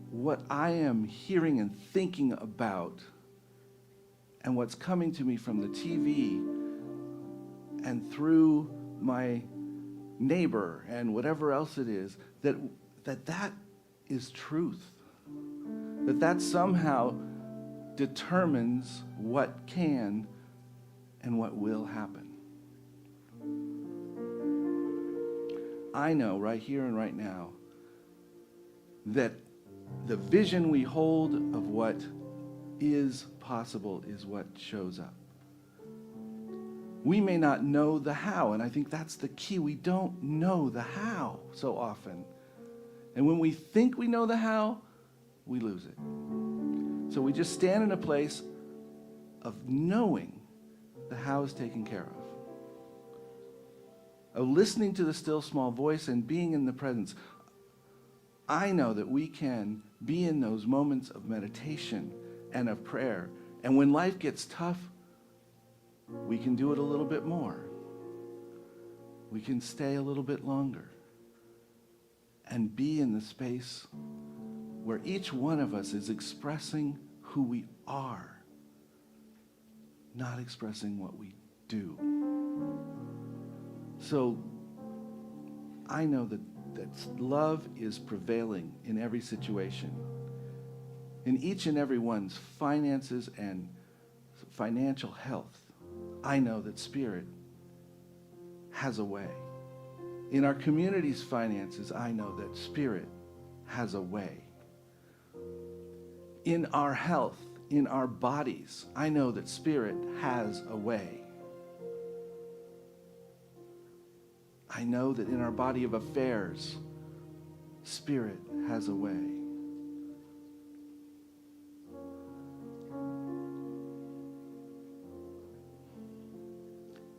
what I am hearing and thinking about and what's coming to me from the TV and through my neighbor and whatever else it is, that is truth? That somehow determines what can and what will happen? I know right here and right now that the vision we hold of what is possible is what shows up. We may not know the how, and I think that's the key. We don't know the how so often. And when we think we know the how, we lose it. So we just stand in a place of knowing the how is taken care of listening to the still small voice and being in the presence. I know that we can be in those moments of meditation and of prayer. And when life gets tough, we can do it a little bit more. We can stay a little bit longer and be in the space where each one of us is expressing who we are, not expressing what we do. So I know that love is prevailing in every situation. In each and every one's finances and financial health, I know that Spirit has a way. In our community's finances, I know that Spirit has a way. In our health, in our bodies, I know that Spirit has a way. I know that in our body of affairs, Spirit has a way.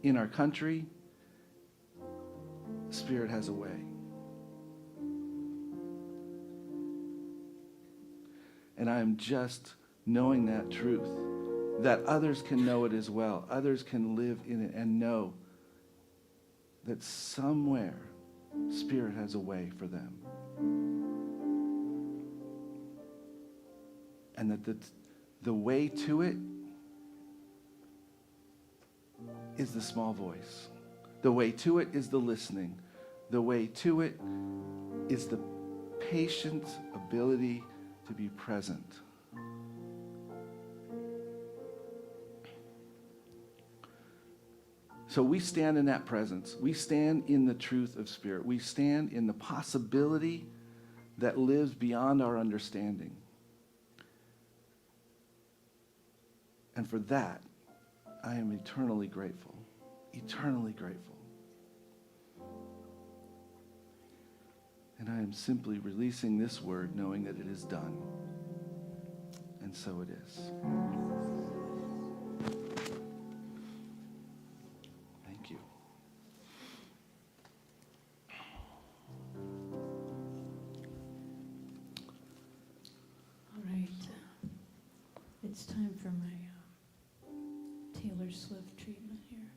In our country, Spirit has a way. And I am just knowing that truth, that others can know it as well. Others can live in it and know that somewhere Spirit has a way for them. And that the way to it is the small voice. The way to it is the listening. The way to it is the patient ability to be present. So we stand in that presence. We stand in the truth of Spirit. We stand in the possibility that lives beyond our understanding. And for that, I am eternally grateful. Eternally grateful. And I am simply releasing this word knowing that it is done. And so it is. Thank you. All right. It's time for my Taylor Swift treatment here.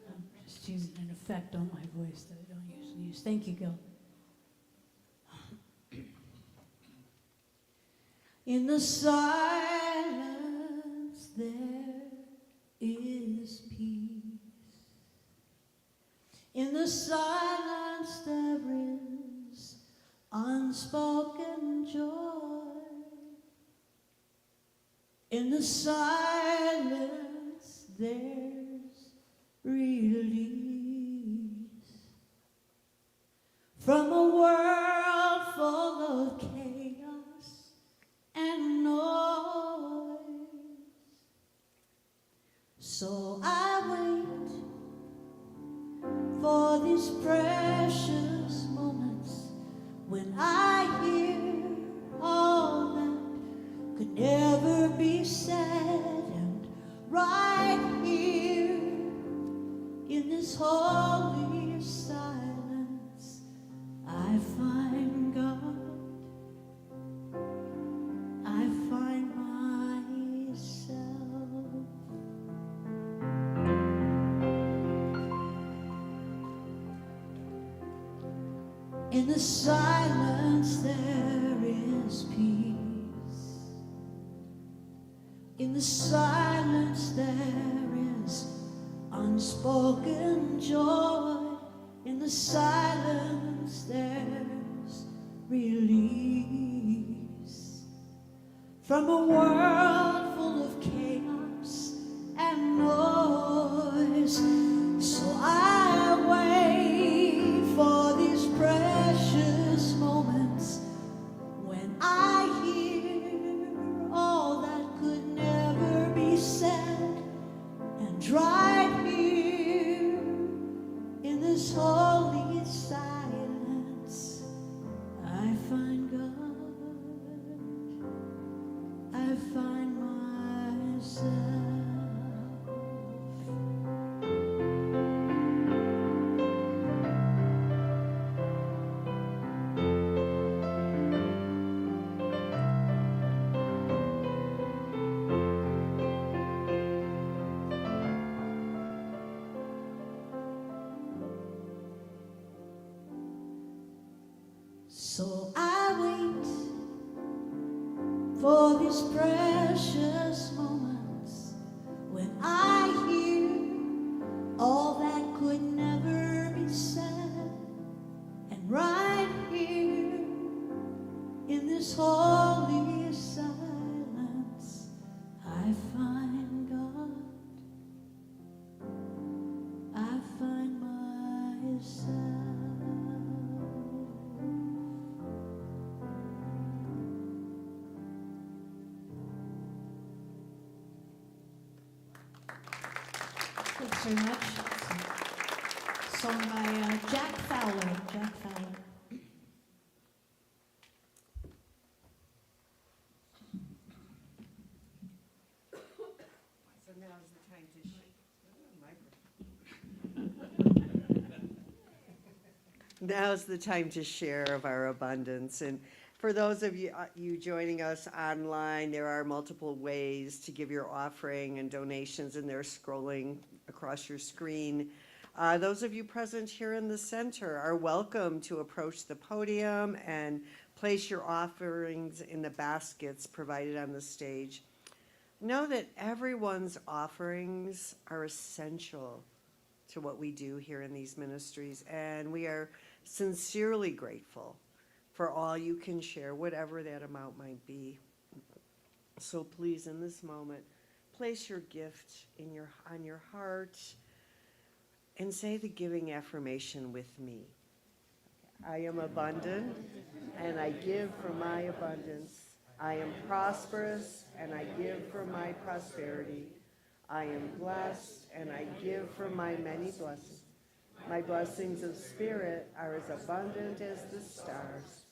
I'm just using an effect on my voice that I don't usually use. Thank you, Gil. In the silence there is peace. In the silence there is unspoken joy. In the silence there's release from a world full of chaos and noise. So I wait for these precious moments when I hear all that could never be said, and right here in this holy silence I find God. I find myself. In the silence there is peace. In the silence there is unspoken joy. In the silence there's release from a world full of chaos and noise. So I wait for these precious moments when I hear all that could never be said, and right here in this holy silence I find God. I find myself. So I wait for these precious moments when I hear all that could never be said, and right here in this holy silence I find God. I find myself. Thanks very much. song by Jack Fowler. Jack Fowler. So now's the time to Now's the time to share of our abundance. And for those of you joining us online, there are multiple ways to give your offering and donations, and they're scrolling across your screen. Those of you present here in the center are welcome to approach the podium and place your offerings in the baskets provided on the stage. Know that everyone's offerings are essential to what we do here in these ministries, and we are sincerely grateful for all you can share, whatever that amount might be. So please, in this moment, place your gift on your heart and say the giving affirmation with me. I am abundant, and I give from my abundance. I am prosperous, and I give from my prosperity. I am blessed, and I give from my many blessings. My blessings of spirit are as abundant as the stars,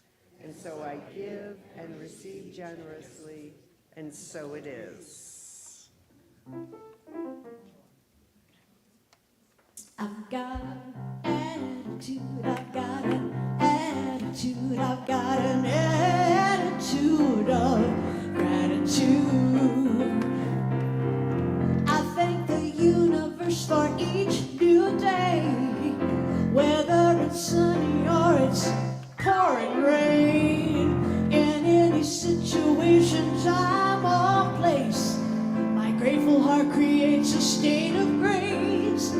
and so I give and receive generously, and so it is. I've got an attitude, I've got an attitude, I've got an attitude of gratitude. I thank the universe for each new day, whether it's sunny or it's pouring rain. In any situations I'm or place, my grateful heart creates a state of grace.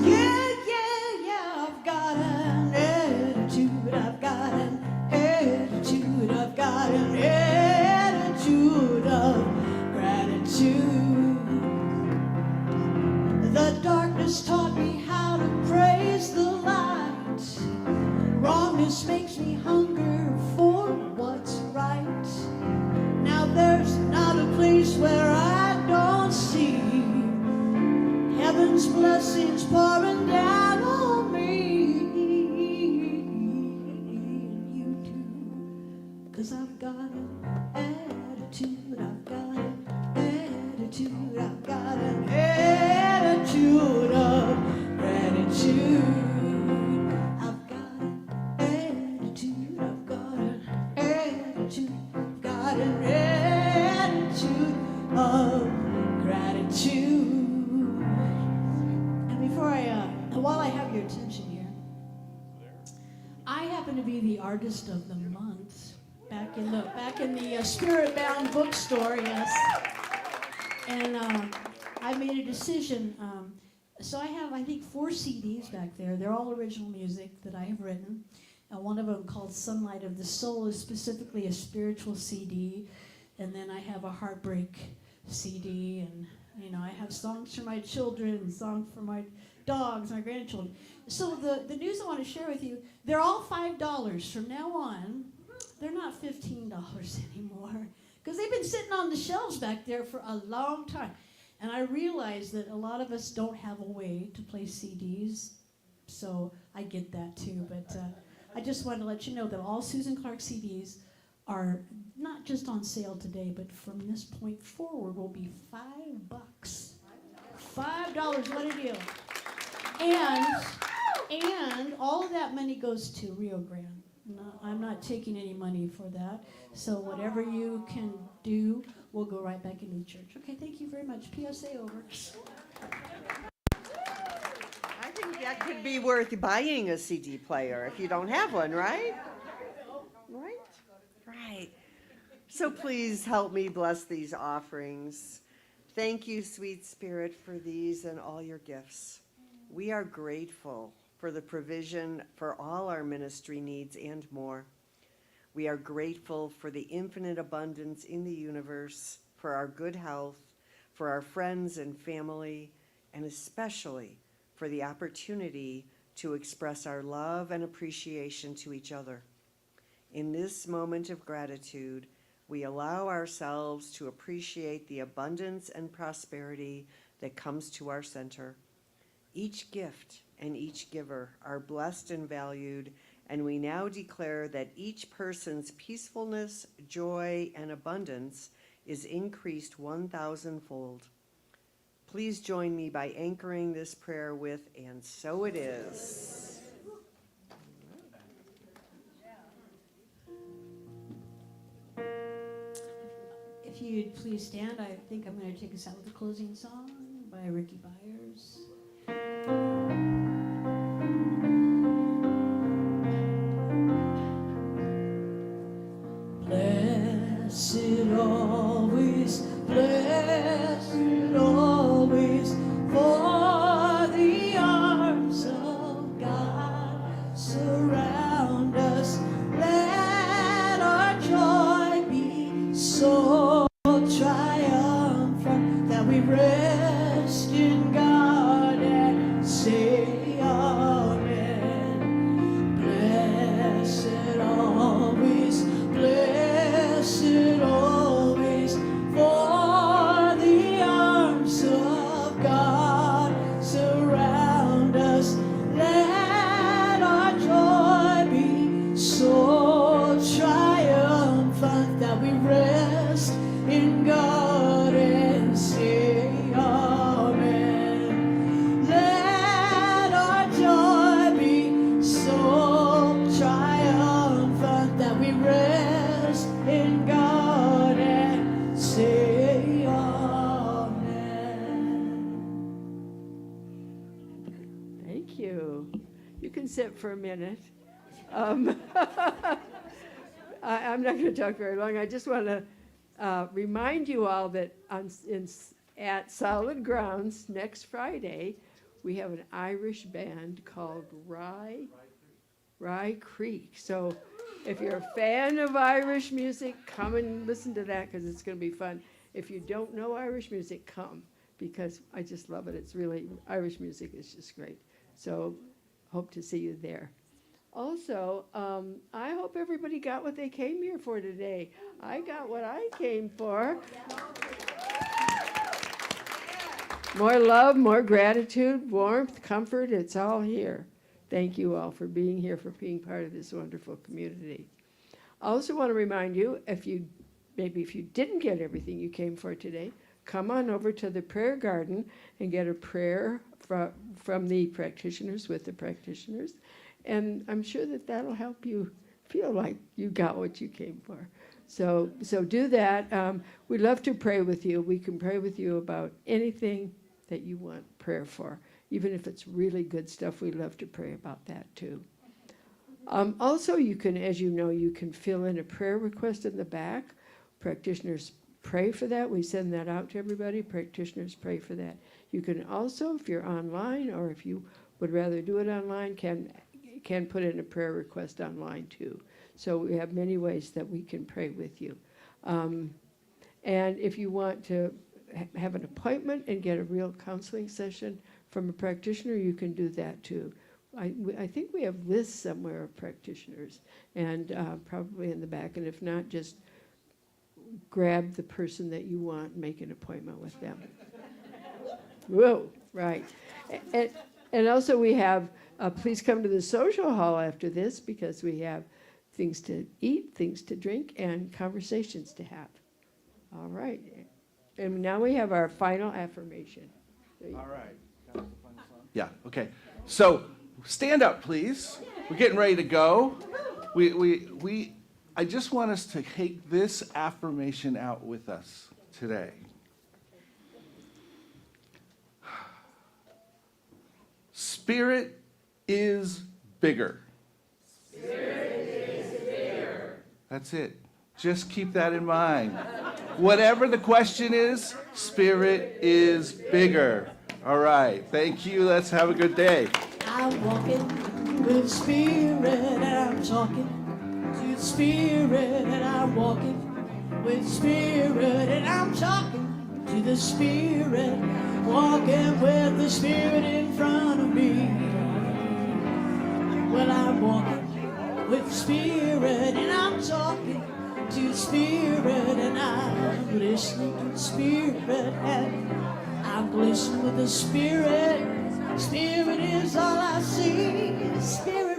Yeah, I've got an attitude, I've got an attitude, I've got an attitude of gratitude. The darkness taught me how to praise the light. Wrongness makes me hunger for what's right. Now there's not a place where I don't see heaven's blessings pouring down on me. And you too, 'cause I've got an attitude, I've got an attitude, I've got an attitude of gratitude. I've got an attitude, I've got an attitude, I've got an attitude of gratitude. And while I have your attention here, I happen to be the artist of the month back in the Spirit Bound bookstore, yes. And I made a decision. So I have, I think, 4 CDs back there. They're all original music that I have written. One of them called Sunlight of the Soul is specifically a spiritual CD. And then I have a heartbreak CD, and I have songs for my children, songs for my dogs, my grandchildren. So the news I want to share with you, they're all $5 from now on. They're not $15 anymore, because they've been sitting on the shelves back there for a long time. And I realize that a lot of us don't have a way to play CDs, so I get that too. But I just wanted to let you know that all Susan Clark CDs are not just on sale today, but from this point forward will be $5. $5, what a deal. And all of that money goes to Rio Grande. No, I'm not taking any money for that. So whatever you can do will go right back into the church. Okay, thank you very much. PSA over. I think that could be worth buying a CD player if you don't have one, right? Right? Right. So please help me bless these offerings. Thank you, sweet Spirit, for these and all your gifts. We are grateful for the provision for all our ministry needs and more. We are grateful for the infinite abundance in the universe, for our good health, for our friends and family, and especially for the opportunity to express our love and appreciation to each other. In this moment of gratitude, we allow ourselves to appreciate the abundance and prosperity that comes to our center. Each gift and each giver are blessed and valued, and we now declare that each person's peacefulness, joy, and abundance is increased 1,000-fold. Please join me by anchoring this prayer with, "And so it is." If you'd please stand, I think I'm going to take us out with a closing song by Ricky Byers. Blessed always, blessed always, for the arms of God surround us. Let our joy be so triumphant that we rest in God and say amen. Blessed always, blessed always, for the arms of God surround us. Let our joy be so triumphant that we rest in God and say amen. Let our joy be so triumphant that we rest in God and say amen. Thank you. You can sit for a minute. I'm not going to talk very long. I just want to remind you all that at Solid Grounds next Friday, we have an Irish band called Rye Creek. So if you're a fan of Irish music, come and listen to that because it's going to be fun. If you don't know Irish music, come because I just love it. It's really, Irish music is just great. So hope to see you there. Also, I hope everybody got what they came here for today. I got what I came for. More love, more gratitude, warmth, comfort, it's all here. Thank you all for being here, for being part of this wonderful community. I also want to remind you, if you didn't get everything you came for today, come on over to the prayer garden and get a prayer from the practitioners with the practitioners. And I'm sure that that'll help you feel like you got what you came for. So do that. We'd love to pray with you. We can pray with you about anything that you want prayer for. Even if it's really good stuff, we'd love to pray about that too. Also, you can, as you know, you can fill in a prayer request in the back. Practitioners pray for that. We send that out to everybody. Practitioners pray for that. You can also, if you're online or if you would rather do it online, can put in a prayer request online too. So we have many ways that we can pray with you. And if you want to have an appointment and get a real counseling session from a practitioner, you can do that too. I think we have lists somewhere of practitioners and probably in the back. And if not, just grab the person that you want and make an appointment with them. Whoa, right. And also we have, please come to the social hall after this because we have things to eat, things to drink, and conversations to have. All right. And now we have our final affirmation. All right. Yeah, okay. So stand up, please. We're getting ready to go. I just want us to take this affirmation out with us today. Spirit is bigger. Spirit is bigger. That's it. Just keep that in mind. Whatever the question is, Spirit is bigger. All right. Thank you. Let's have a good day. I'm walking with Spirit and I'm talking to the Spirit and I'm walking with Spirit and I'm talking to the Spirit, walking with the Spirit in front of me. Well, I'm walking with Spirit and I'm talking to the Spirit and I'm listening to the Spirit and I'm listening with the Spirit Spirit is all I see. Spirit